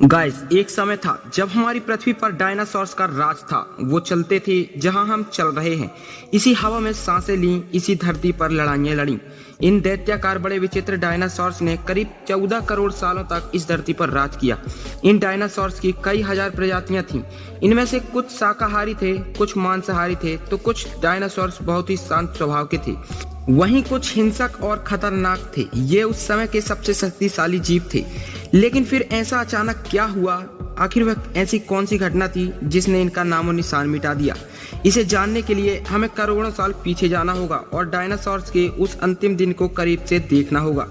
Guys, एक समय था जब हमारी पृथ्वी पर डायनासोर्स का राज था। वो चलते थे जहां हम चल रहे हैं। इसी हवा में सांसें लीं, इसी धरती पर लड़ाइयां लड़ी। इन दैत्याकार बड़े विचित्र डायनासोर्स ने करीब 14 करोड़ सालों तक इस धरती पर राज किया। इन डायनासोर्स की कई हजार प्रजातियां थीं। इनमें से कुछ शाकाहारी थे, कुछ मांसाहारी थे, तो कुछ डायनासोर्स बहुत ही शांत स्वभाव के थे। वहीं कुछ हिंसक और खतरनाक थे। ये उस समय के सबसे शक्तिशाली जीव थे। लेकिन फिर ऐसा अचानक क्या हुआ? आखिर वह ऐसी कौन सी घटना थी जिसने इनका नामो निशान मिटा दिया? इसे जानने के लिए हमें करोड़ों साल पीछे जाना होगा और डायनासोर्स के उस अंतिम दिन को करीब से देखना होगा।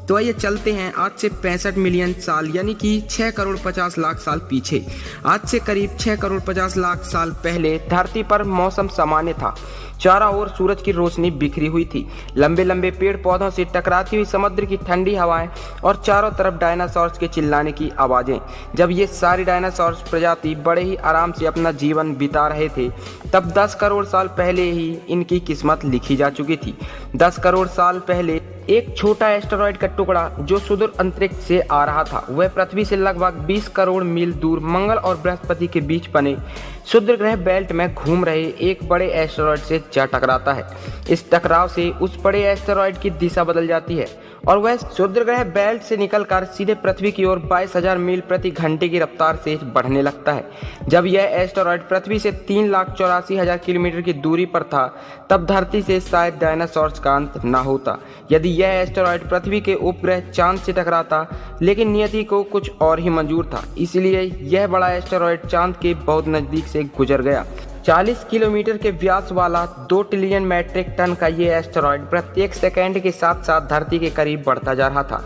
तो आइए चलते हैं आज से 65 मिलियन साल यानी कि 6 करोड़ 50 लाख साल पीछे। आज से करीब 6 करोड़ 50 लाख साल पहले धरती पर मौसम सामान्य था। चारों ओर सूरज की रोशनी बिखरी हुई थी। लंबे लंबे पेड़ पौधों से टकराती हुई समुद्र की ठंडी हवाएं और चारों तरफ डायनासोर्स के चिल्लाने की आवाजें। जब ये सारी डायनासोर्स प्रजाति बड़े ही आराम से अपना जीवन बिता रहे थे, तब 10 करोड़ साल पहले ही इनकी किस्मत लिखी जा चुकी थी। 10 करोड़ साल पहले एक छोटा एस्टेरॉयड का टुकड़ा जो सुदूर अंतरिक्ष से आ रहा था, वह पृथ्वी से लगभग 20 करोड़ मील दूर मंगल और बृहस्पति के बीच बने क्षुद्र ग्रह बेल्ट में घूम रहे एक बड़े एस्टेरॉयड से जा टकराता है। इस टकराव से उस बड़े एस्टेरॉयड की दिशा बदल जाती है और वह क्षुद्र ग्रह बेल्ट से निकलकर सीधे पृथ्वी की ओर 22,000 मील प्रति घंटे की रफ्तार से बढ़ने लगता है। जब यह एस्टेरॉयड पृथ्वी से 3,84,000 किलोमीटर की दूरी पर था, तब धरती से शायद डायनासोर्स का अंत न होता यदि यह एस्टेरॉयड पृथ्वी के उपग्रह चांद से टकराता। लेकिन नियति को कुछ और ही मंजूर था, इसलिए यह बड़ा एस्टेरॉयड चांद के बहुत नजदीक से गुजर गया। 40 किलोमीटर के व्यास वाला 2 ट्रिलियन मैट्रिक टन का ये एस्टेरॉयड प्रत्येक सेकंड के साथ साथ धरती के करीब बढ़ता जा रहा था।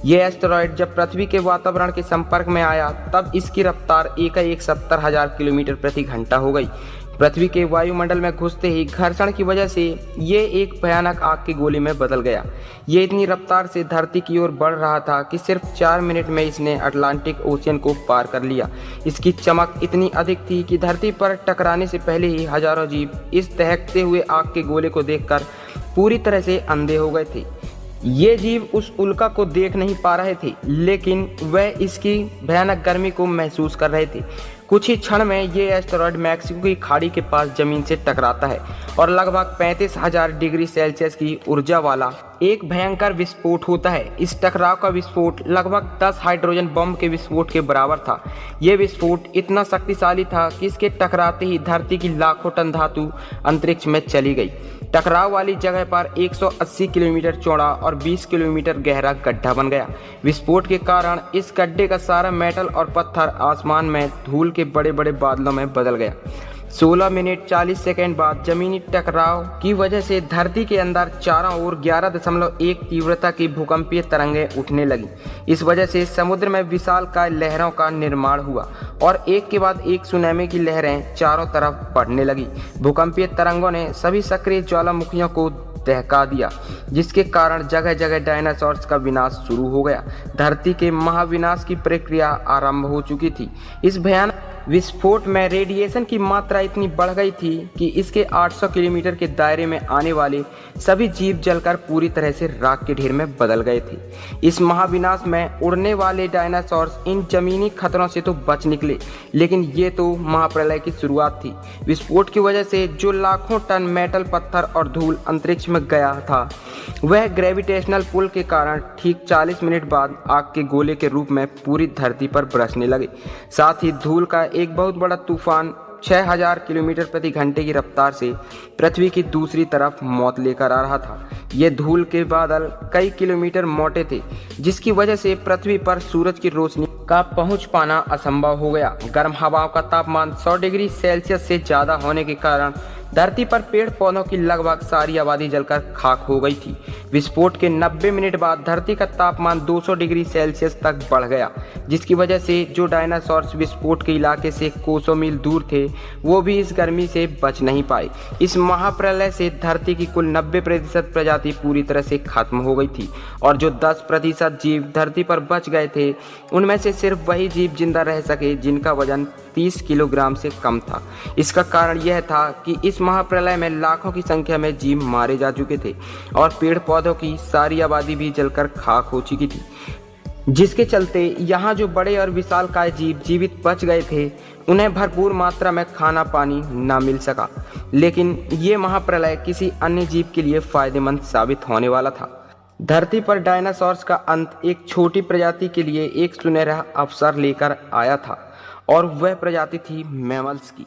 ये एस्टेरॉयड जब पृथ्वी के वातावरण के संपर्क में आया, तब इसकी रफ्तार एकाएक 70,000 किलोमीटर प्रति घंटा हो गई। पृथ्वी के वायुमंडल में घुसते ही घर्षण की वजह से ये एक भयानक आग की गोली में बदल गया। ये इतनी रफ्तार से धरती की ओर बढ़ रहा था कि सिर्फ 4 मिनट में इसने अटलांटिक ओशियन को पार कर लिया। इसकी चमक इतनी अधिक थी कि धरती पर टकराने से पहले ही हजारों जीव इस दहकते हुए आग के गोले को देखकर पूरी तरह से अंधे हो गए थे। ये जीव उस उल्का को देख नहीं पा रहे थे, लेकिन वह इसकी भयानक गर्मी को महसूस कर रहे थे। कुछ ही क्षण में ये एस्टेरॉयड मैक्सिको की खाड़ी के पास जमीन से टकराता है और लगभग 35,000 डिग्री सेल्सियस की ऊर्जा वाला एक भयंकर विस्फोट होता है। इस टकराव का विस्फोट लगभग 10 हाइड्रोजन बम के विस्फोट के बराबर था। यह विस्फोट इतना शक्तिशाली था कि इसके टकराते ही धरती की लाखों टन धातु अंतरिक्ष में चली गई। टकराव वाली जगह पर 180 किलोमीटर चौड़ा और 20 किलोमीटर गहरा गड्ढा बन गया। विस्फोट के कारण इस गड्ढे का सारा मेटल और पत्थर आसमान में धूल के बड़े बड़े बादलों में बदल गया। 16 मिनट 40 सेकंड बाद जमीनी टकराव की वजह से धरती के अंदर चारों ओर 11.1 तीव्रता की भूकंपीय तरंगें उठने लगी। इस वजह से समुद्र में विशालकाय लहरों का निर्माण हुआ और एक के बाद एक सुनामी की लहरें चारों तरफ बढ़ने लगी। भूकंपीय तरंगों ने सभी सक्रिय ज्वालामुखियों को दहका दिया, जिसके कारण जगह जगह डायनासोर्स का विनाश शुरू हो गया। धरती के महाविनाश की प्रक्रिया आरंभ हो चुकी थी। इस भयानक विस्फोट में रेडिएशन की मात्रा इतनी बढ़ गई थी कि इसके 800 किलोमीटर के दायरे में आने वाले सभी जीव जलकर पूरी तरह से राख के ढेर में बदल गए थे। इस महाविनाश में उड़ने वाले डायनासोर्स इन जमीनी खतरों से तो बच निकले, लेकिन ये तो महाप्रलय की शुरुआत थी। विस्फोट की वजह से जो लाखों टन मेटल, पत्थर और धूल अंतरिक्ष में गया था, वह ग्रेविटेशनल पुल के कारण ठीक 40 मिनट बाद आग के गोले के रूप में पूरी धरती पर बरसने लगे। साथ ही धूल का एक बहुत बड़ा तूफान 6,000 किलोमीटर प्रति घंटे की रफ्तार से पृथ्वी की दूसरी तरफ मौत लेकर आ रहा था। ये धूल के बादल कई किलोमीटर मोटे थे, जिसकी वजह से पृथ्वी पर सूरज की रोशनी का पहुंच पाना असंभव हो गया। गर्म हवाओं का तापमान 100 डिग्री सेल्सियस से ज्यादा होने के कारण धरती पर पेड़ पौधों की लगभग सारी आबादी जलकर खाक हो गई थी। विस्फोट के 90 मिनट बाद धरती का तापमान 200 डिग्री सेल्सियस तक बढ़ गया, जिसकी वजह से जो डायनासोर्स विस्फोट के इलाके से कोसों मील दूर थे, वो भी इस गर्मी से बच नहीं पाए। इस महाप्रलय से धरती की कुल 90% प्रजाति पूरी तरह से खत्म हो गई थी और जो 10% जीव धरती पर बच गए थे, उनमें से सिर्फ वही जीव जिंदा रह सके जिनका वजन 30 किलोग्राम से कम था। इसका कारण यह था कि इस महाप्रलय में लाखों की संख्या में जीव मारे जा चुके थे और पेड़ पौधों की सारी आबादी भी जलकर खाक हो चुकी थी। जिसके चलते यहाँ जो बड़े और विशालकाय जीव जीवित बच गए थे उन्हें भरपूर मात्रा में खाना पानी ना मिल सका। लेकिन ये महाप्रलय किसी अन्य जीव के लिए फायदेमंद साबित होने वाला था। धरती पर डायनासोर्स का अंत एक छोटी प्रजाति के लिए एक सुनहरा अवसर लेकर आया था और वह प्रजाति थी मैमल्स की।